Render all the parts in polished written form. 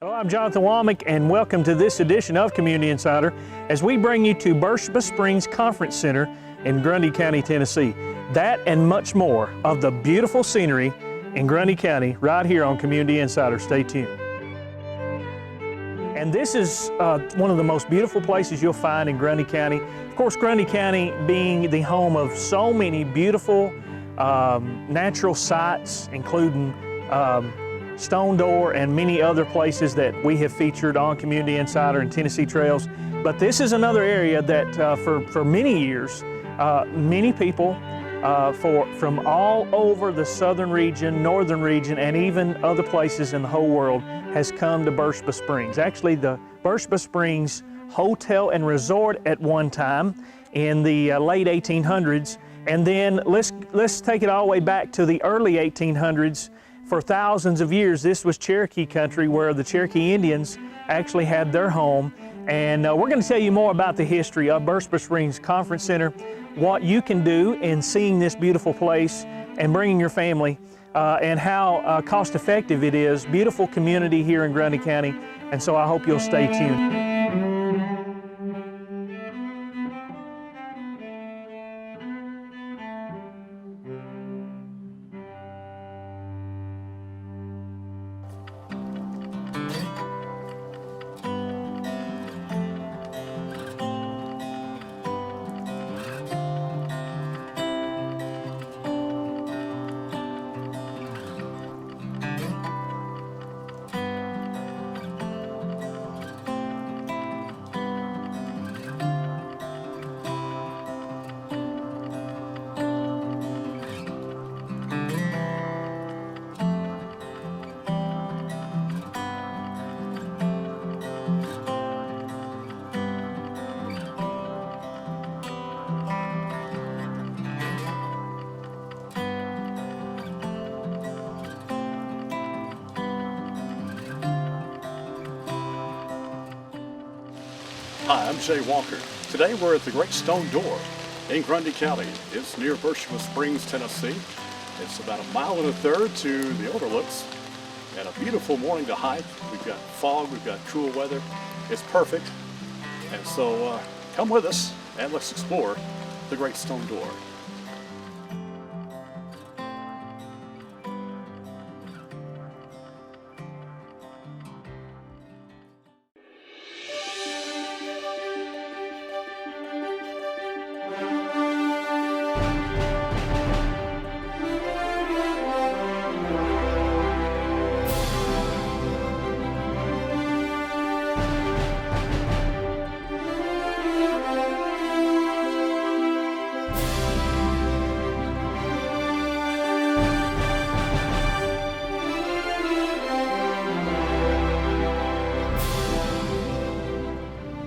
Hello, I'm Jonathan Womack, and welcome to this edition of Community Insider as we bring you to Beersheba Springs Conference Center in Grundy County, Tennessee. That and much more of the beautiful scenery in Grundy County right here on Community Insider. Stay tuned. And this is one of the most beautiful places you'll find in Grundy County. Of course, Grundy County being the home of so many beautiful natural sites, including Stone Door and many other places that we have featured on Community Insider and Tennessee Trails. But this is another area that for many years, many people from all over the southern region, northern region, and even other places in the whole world has come to Beersheba Springs. Actually, the Beersheba Springs Hotel and Resort at one time in the late 1800s, and then let's take it all the way back to the early 1800s. For thousands of years, this was Cherokee country where the Cherokee Indians actually had their home. And we're going to tell you more about the history of Beersheba Springs Conference Center, what you can do in seeing this beautiful place and bringing your family, and how cost effective it is. Beautiful community here in Grundy County. And so I hope you'll stay tuned. Hi, I'm Jay Walker. Today we're at the Great Stone Door in Grundy County. It's near Beersheba Springs, Tennessee. It's about 1.3 miles to the overlooks, and a beautiful morning to hike. We've got fog, we've got cool weather. It's perfect. And so come with us and let's explore the Great Stone Door.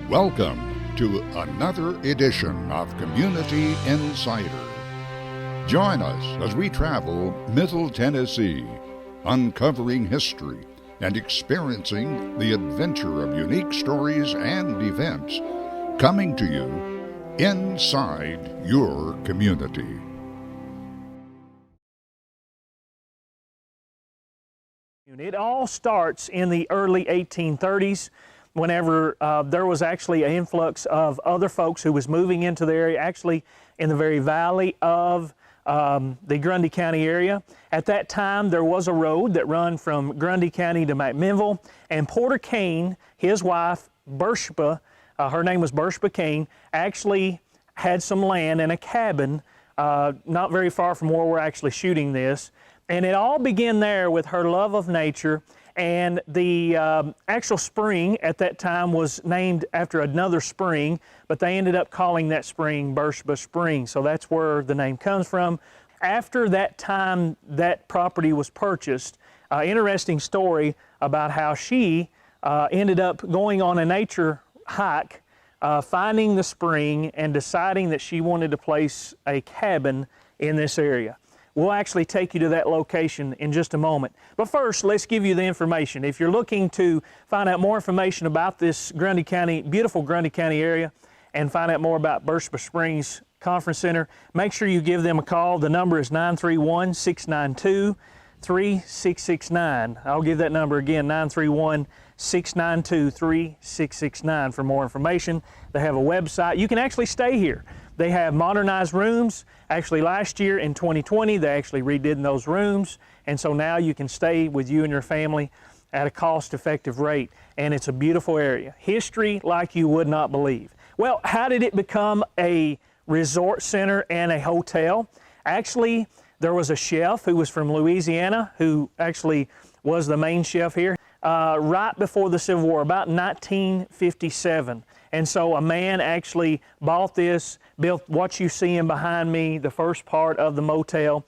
Welcome to another edition of Community Insider. Join us as we travel Middle Tennessee, uncovering history and experiencing the adventure of unique stories and events coming to you inside your community. It all starts in the early 1830s. Whenever there was actually an influx of other folks who was moving into the area, actually in the very valley of the Grundy County area. At that time, there was a road that ran from Grundy County to McMinnville, and Porter Kane, his wife, Beersheba, her name was Beersheba Kane, actually had some land and a cabin not very far from where we're actually shooting this. And it all began there with her love of nature. And the actual spring at that time was named after another spring, but they ended up calling that spring Beersheba Springs. So that's where the name comes from. After that time that property was purchased, interesting story about how she ended up going on a nature hike, finding the spring and deciding that she wanted to place a cabin in this area. We'll actually take you to that location in just a moment. But first, let's give you the information. If you're looking to find out more information about this Grundy County, beautiful Grundy County area, and find out more about Beersheba Springs Conference Center, make sure you give them a call. The number is 931-692 931-3669. I'll give that number again, 931-692-3669 for more information. They have a website. You can actually stay here. They have modernized rooms. Actually, last year in 2020, they actually redid those rooms. And so now you can stay with you and your family at a cost-effective rate. And it's a beautiful area. History like you would not believe. Well, how did it become a resort center and a hotel? Actually, there was a chef who was from Louisiana who actually was the main chef here right before the Civil War, about 1957. And so a man actually bought this, built what you see in behind me, the first part of the motel,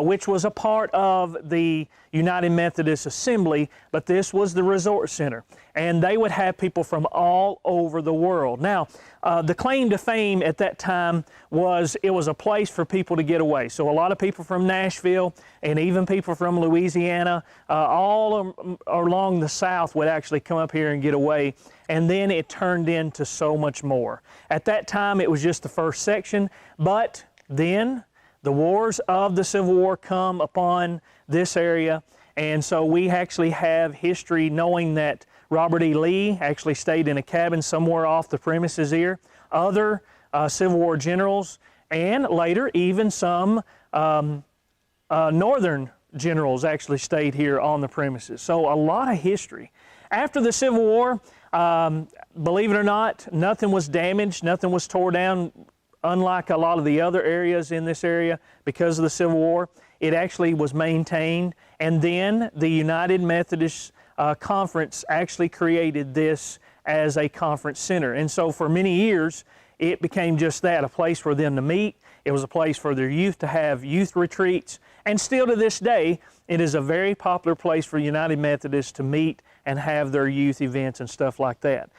which was a part of the United Methodist Assembly, but this was the resort center. And they would have people from all over the world. Now, the claim to fame at that time was it was a place for people to get away. So a lot of people from Nashville and even people from Louisiana, all along the South would actually come up here and get away. And then it turned into so much more. At that time, it was just the first section, but then the wars of the Civil War come upon this area, and so we actually have history knowing that Robert E. Lee actually stayed in a cabin somewhere off the premises here. Other Civil War generals, and later even some Northern generals actually stayed here on the premises. So a lot of history. After the Civil War, believe it or not, nothing was damaged, nothing was tore down. Unlike a lot of the other areas in this area, because of the Civil War, it actually was maintained. And then the United Methodist Conference actually created this as a conference center. And so for many years, it became just that, a place for them to meet. It was a place for their youth to have youth retreats. And still to this day, it is a very popular place for United Methodists to meet and have their youth events and stuff like that.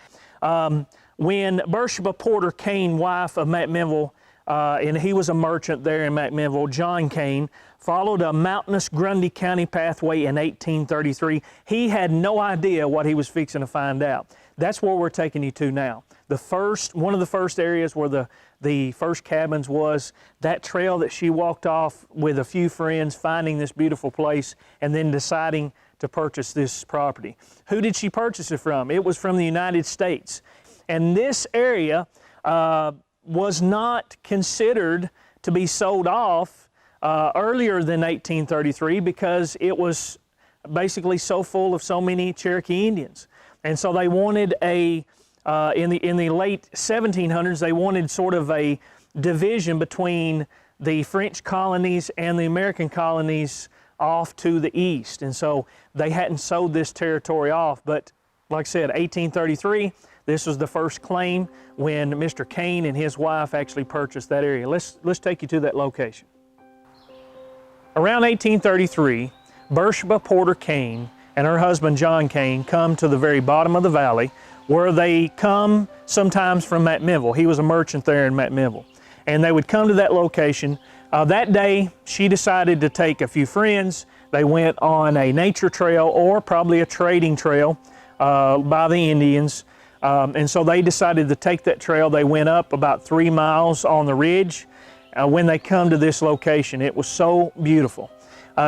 When Beersheba Porter Kane, wife of McMinnville, and he was a merchant there in McMinnville, John Kane, followed a mountainous Grundy County pathway in 1833. He had no idea what he was fixing to find out. That's where we're taking you to now. One of the first areas where the first cabins was, that trail that she walked off with a few friends, finding this beautiful place, and then deciding to purchase this property. Who did she purchase it from? It was from the United States. And this area was not considered to be sold off earlier than 1833 because it was basically so full of so many Cherokee Indians. And so they wanted in the late 1700s, they wanted sort of a division between the French colonies and the American colonies off to the east. And so they hadn't sold this territory off. But like I said, 1833, this was the first claim when Mr. Kane and his wife actually purchased that area. Let's take you to that location. Around 1833, Beersheba Porter Kane and her husband John Kane come to the very bottom of the valley, where they come sometimes from McMinnville. He was a merchant there in McMinnville. And they would come to that location. That day, she decided to take a few friends. They went on a nature trail or probably a trading trail by the Indians. And so they decided to take that trail. They went up about 3 miles on the ridge. When they come to this location, it was so beautiful.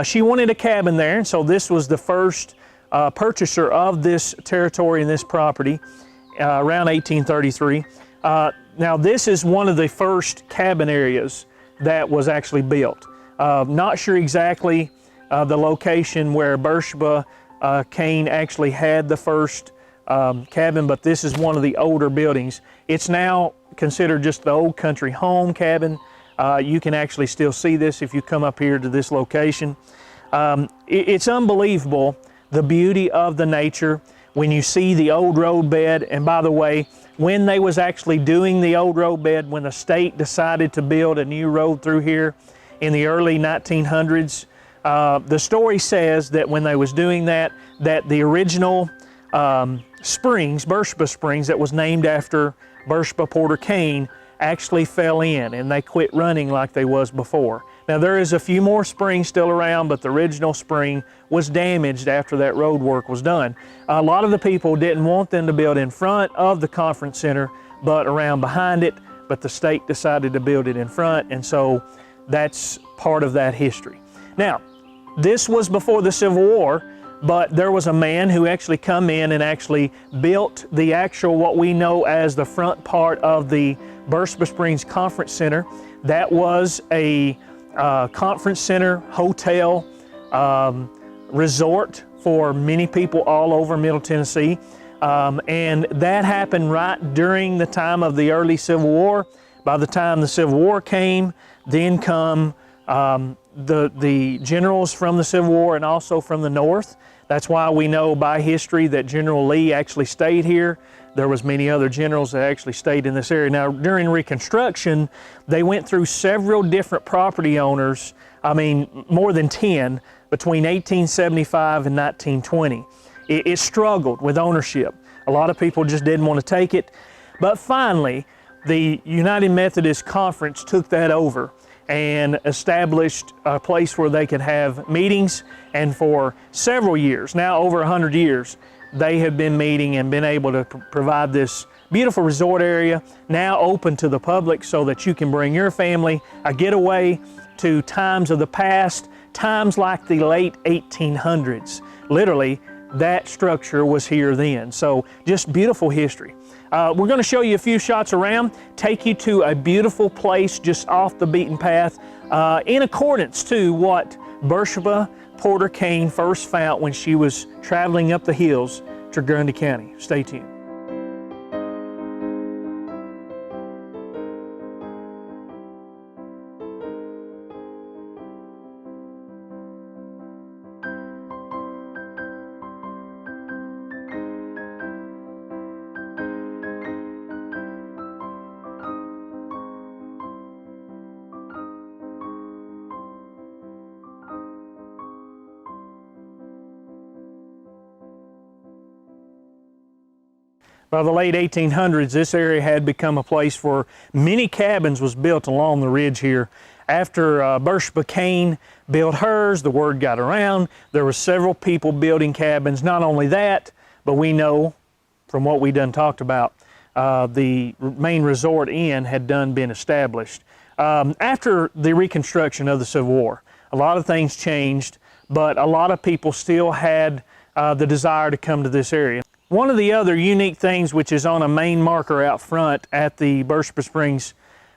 She wanted a cabin there, and so this was the first purchaser of this territory and this property around 1833. Now this is one of the first cabin areas that was actually built. Not sure exactly the location where Beersheba Kane actually had the first cabin, but this is one of the older buildings. It's now considered just the old country home cabin. You can actually still see this if you come up here to this location. It's unbelievable, the beauty of the nature when you see the old road bed. And by the way, when they was actually doing the old road bed, when the state decided to build a new road through here in the early 1900s, the story says that when they was doing that the original springs, Beersheba Springs, that was named after Beersheba Porter Kane, actually fell in and they quit running like they was before. Now there is a few more springs still around, but the original spring was damaged after that road work was done. A lot of the people didn't want them to build in front of the conference center, but around behind it, but the state decided to build it in front, and so that's part of that history. Now, This was before the Civil War, but there was a man who actually come in and actually built the actual, what we know as the front part of the Beersheba Springs Conference Center. That was a conference center, hotel, resort for many people all over Middle Tennessee. And that happened right during the time of the early Civil War. By the time the Civil War came, then come the generals from the Civil War and also from the North. That's why we know by history that General Lee actually stayed here. There was many other generals that actually stayed in this area. Now, during Reconstruction, they went through several different property owners, more than 10, between 1875 and 1920. It struggled with ownership. A lot of people just didn't want to take it. But finally, the United Methodist Conference took that over and established a place where they could have meetings, and for several years, now over 100 years, they have been meeting and been able to provide this beautiful resort area, now open to the public so that you can bring your family a getaway to times of the past, times like the late 1800s. Literally, that structure was here then. So just beautiful history. We're going to show you a few shots around, take you to a beautiful place just off the beaten path, in accordance to what Beersheba Porter Kane first found when she was traveling up the hills to Grundy County. Stay tuned. By the late 1800s, this area had become a place where many cabins was built along the ridge here. After Beersheba Kane built hers, the word got around. There were several people building cabins. Not only that, but we know from what we done talked about, the main resort inn had been established. After the Reconstruction of the Civil War, a lot of things changed, but a lot of people still had the desire to come to this area. One of the other unique things, which is on a main marker out front at the Beersheba Springs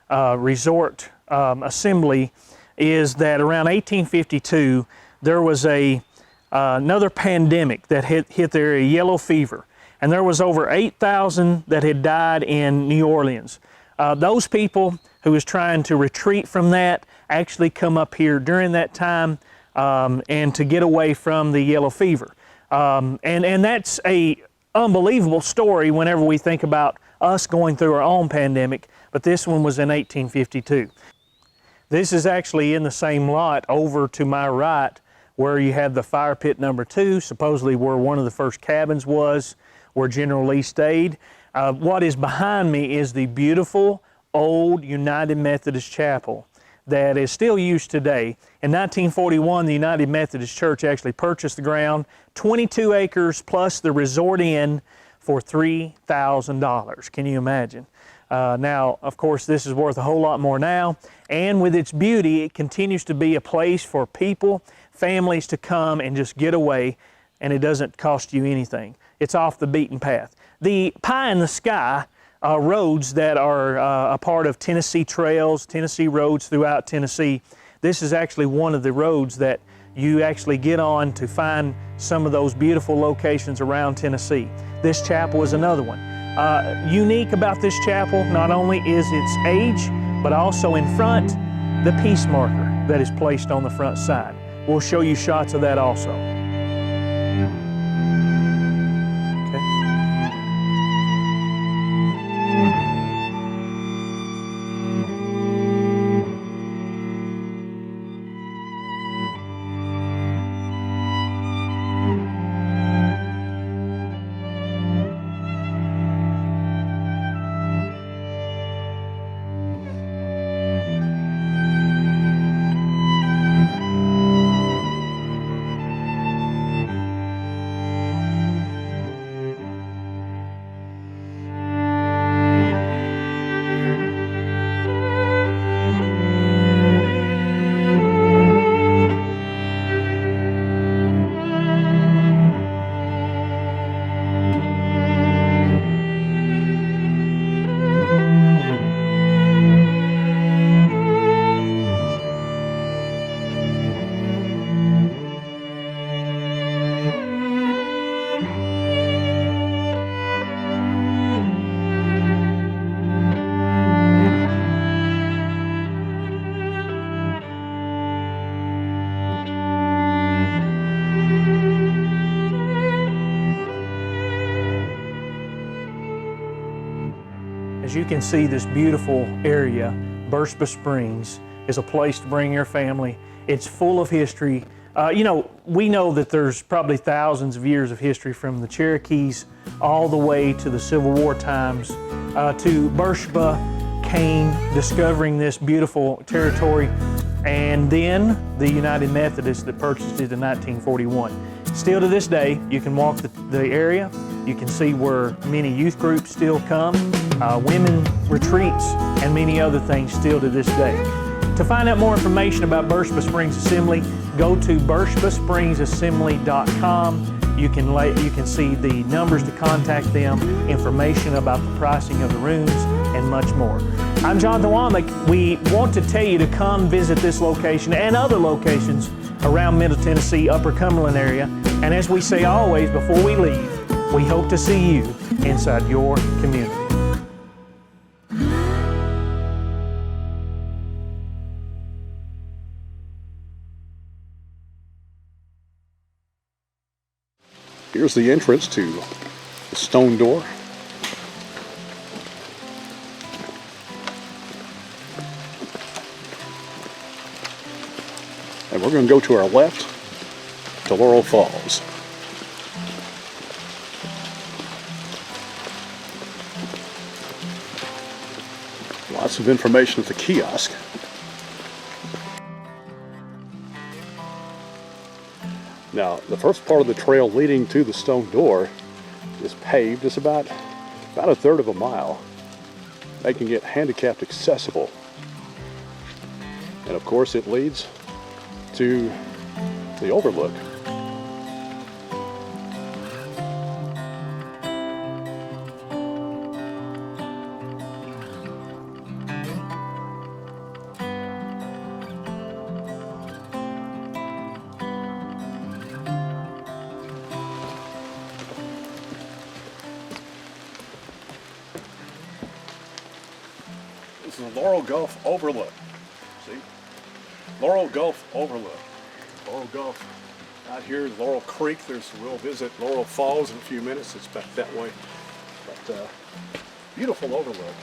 Resort Assembly, is that around 1852 there was another pandemic that hit the area, yellow fever, and there was over 8,000 that had died in New Orleans. Those people who was trying to retreat from that actually come up here during that time and to get away from the yellow fever. And that's a unbelievable story whenever we think about us going through our own pandemic, but this one was in 1852. This is actually in the same lot over to my right where you have the fire pit number 2, supposedly where one of the first cabins was, where General Lee stayed. What is behind me is the beautiful old United Methodist Chapel that is still used today. In 1941, the United Methodist Church actually purchased the ground, 22 acres plus the resort inn, for $3,000. Can you imagine? Now, of course, this is worth a whole lot more now, and with its beauty, it continues to be a place for people, families to come and just get away, and it doesn't cost you anything. It's off the beaten path. The pie in the sky roads that are a part of Tennessee trails, Tennessee roads throughout Tennessee. This is actually one of the roads that you actually get on to find some of those beautiful locations around Tennessee. This chapel is another one. Unique about this chapel, not only is its age, but also in front, the peace marker that is placed on the front side. We'll show you shots of that also. As you can see, this beautiful area, Beersheba Springs, is a place to bring your family. It's full of history. You know, we know that there's probably thousands of years of history from the Cherokees all the way to the Civil War times, to Beersheba, Cain discovering this beautiful territory, and then the United Methodists that purchased it in 1941. Still to this day, you can walk the area. You can see where many youth groups still come, women retreats, and many other things still to this day. To find out more information about Beersheba Springs Assembly, go to beershebasspringsassembly.com. You can see the numbers to contact them, information about the pricing of the rooms, and much more. I'm Jonathan Womack. We want to tell you to come visit this location and other locations around Middle Tennessee, Upper Cumberland area. And as we say always before we leave, we hope to see you inside your community. Here's the entrance to the stone door. And we're going to go to our left to Laurel Falls. Lots of information at the kiosk. Now, the first part of the trail leading to the stone door is paved. It's about a third of a mile, making it handicapped accessible. And of course, it leads to the overlook. This is the Laurel Gulf Overlook. See? Laurel Gulf Overlook. Laurel Gulf. Out here is Laurel Creek. We'll visit Laurel Falls in a few minutes. It's back that way. But beautiful overlook.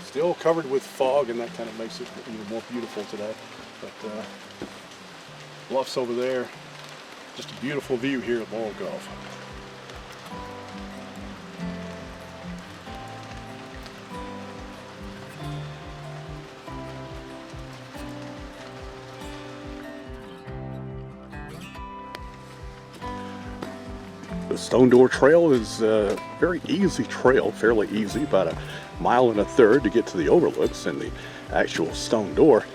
Still covered with fog, and that kind of makes it even more beautiful today. But bluffs over there. Just a beautiful view here at Laurel Gulf. The Stone Door Trail is a very easy trail, fairly easy, about a mile and a third to get to the overlooks and the actual stone door.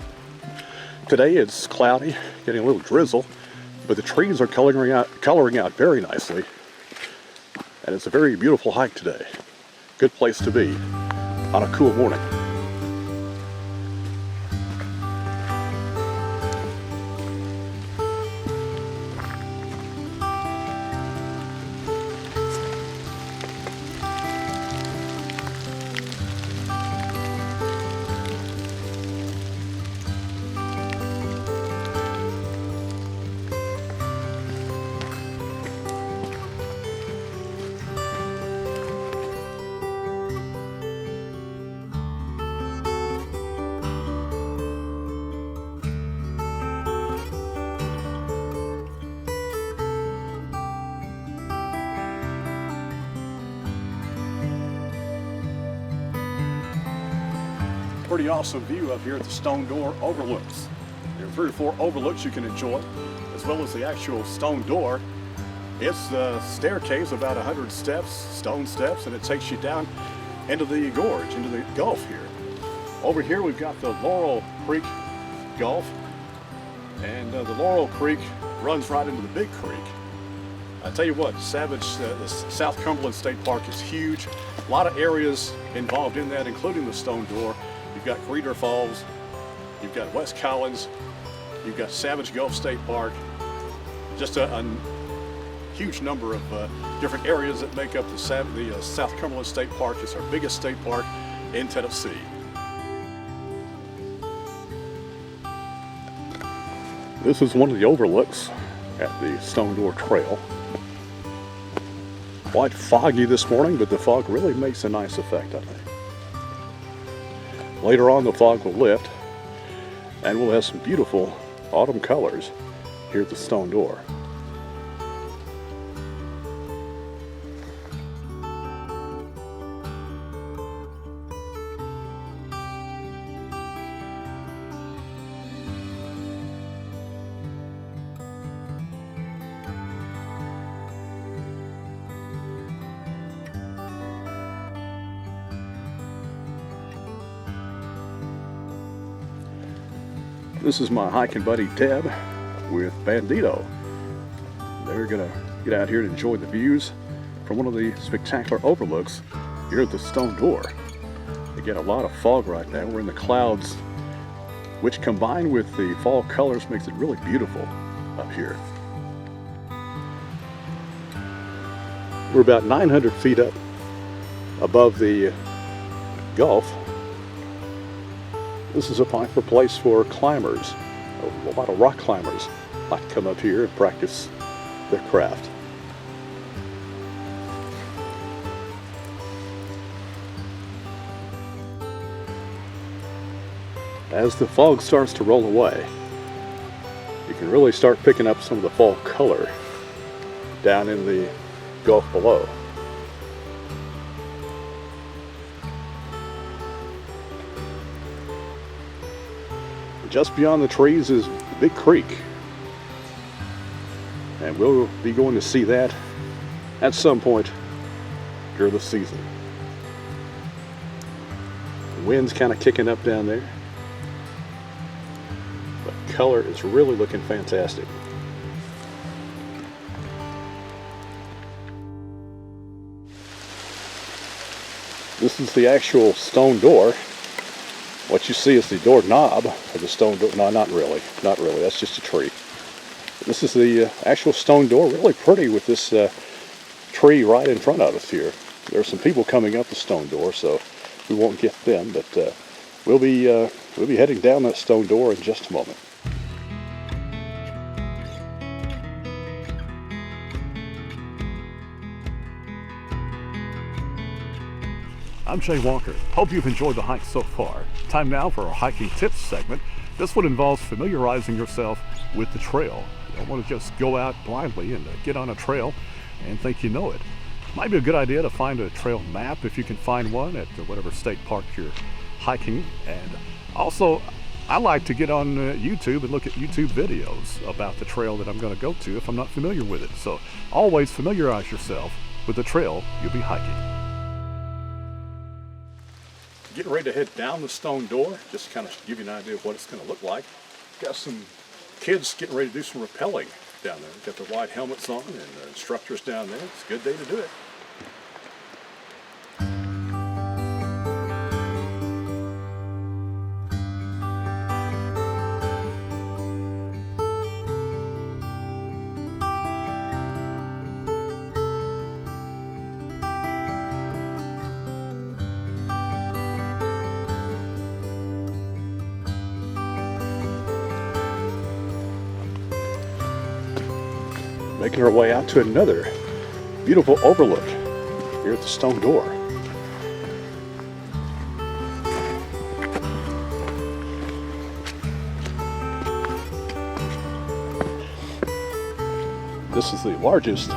Today it's cloudy, getting a little drizzle, but the trees are coloring out very nicely. And it's a very beautiful hike today. Good place to be on a cool morning. Pretty awesome view up here at the Stone Door Overlooks. There are 3 or 4 overlooks you can enjoy, as well as the actual stone door. It's a staircase, about 100 steps, stone steps, and it takes you down into the gorge, into the gulf here. Over here we've got the Laurel Creek Gulf, and the Laurel Creek runs right into the Big Creek. I tell you what, the South Cumberland State Park is huge. A lot of areas involved in that, including the Stone Door. You've got Creeder Falls, you've got West Collins, you've got Savage Gulf State Park. Just a huge number of different areas that make up the South Cumberland State Park. It's our biggest state park in Tennessee. This is one of the overlooks at the Stone Door Trail. Quite foggy this morning, but the fog really makes a nice effect, I think. Later on, the fog will lift, and we'll have some beautiful autumn colors here at the stone door. This is my hiking buddy Deb with Bandito. They're gonna get out here to enjoy the views from one of the spectacular overlooks here at the stone door. Again, a lot of fog right now. We're in the clouds, which combined with the fall colors makes it really beautiful up here. We're about 900 feet up above the Gulf. This is a popular place for climbers. A lot of rock climbers like to come up here and practice their craft. As the fog starts to roll away, you can really start picking up some of the fall color down in the Gulf below. Just beyond the trees is the big creek, and we'll be going to see that at some point during the season. The wind's kind of kicking up down there, but color is really looking fantastic. This is the actual stone door. What you see is the door knob of the stone door. No, not really. That's just a tree. This is the actual stone door. Really pretty with this tree right in front of us here. There are some people coming up the stone door, so we won't get them. But we'll be heading down that stone door in just a moment. I'm Jay Walker. Hope you've enjoyed the hike so far. Time now for our hiking tips segment. This one involves familiarizing yourself with the trail. You don't want to just go out blindly and get on a trail and think you know it. Might be a good idea to find a trail map if you can find one at whatever state park you're hiking. And also, I like to get on YouTube and look at YouTube videos about the trail that I'm going to go to if I'm not familiar with it. So always familiarize yourself with the trail you'll be hiking. Getting ready to head down the stone door, just to kind of give you an idea of what it's going to look like. Got some kids getting ready to do some rappelling down there. Got their white helmets on and the instructors down there. It's a good day to do it. Making our way out to another beautiful overlook here at the stone door. This is the largest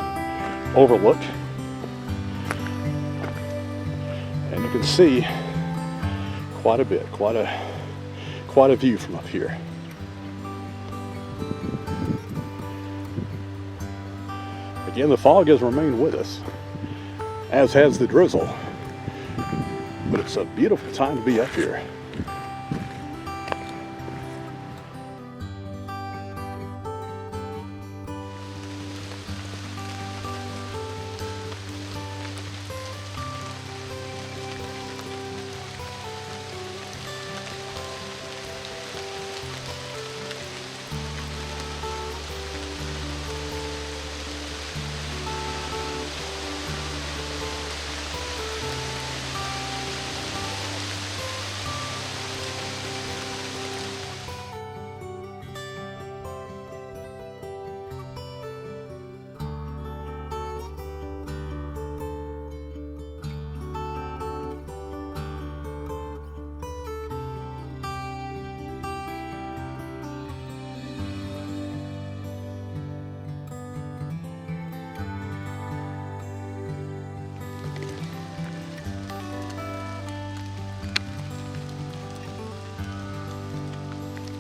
overlook, and you can see quite a bit, quite a view from up here. Again, the fog has remained with us, as has the drizzle, but it's a beautiful time to be up here.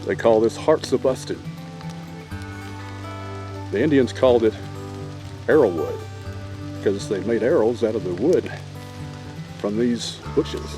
They call this Hearts a Busted. The Indians called it arrowwood because they made arrows out of the wood from these bushes.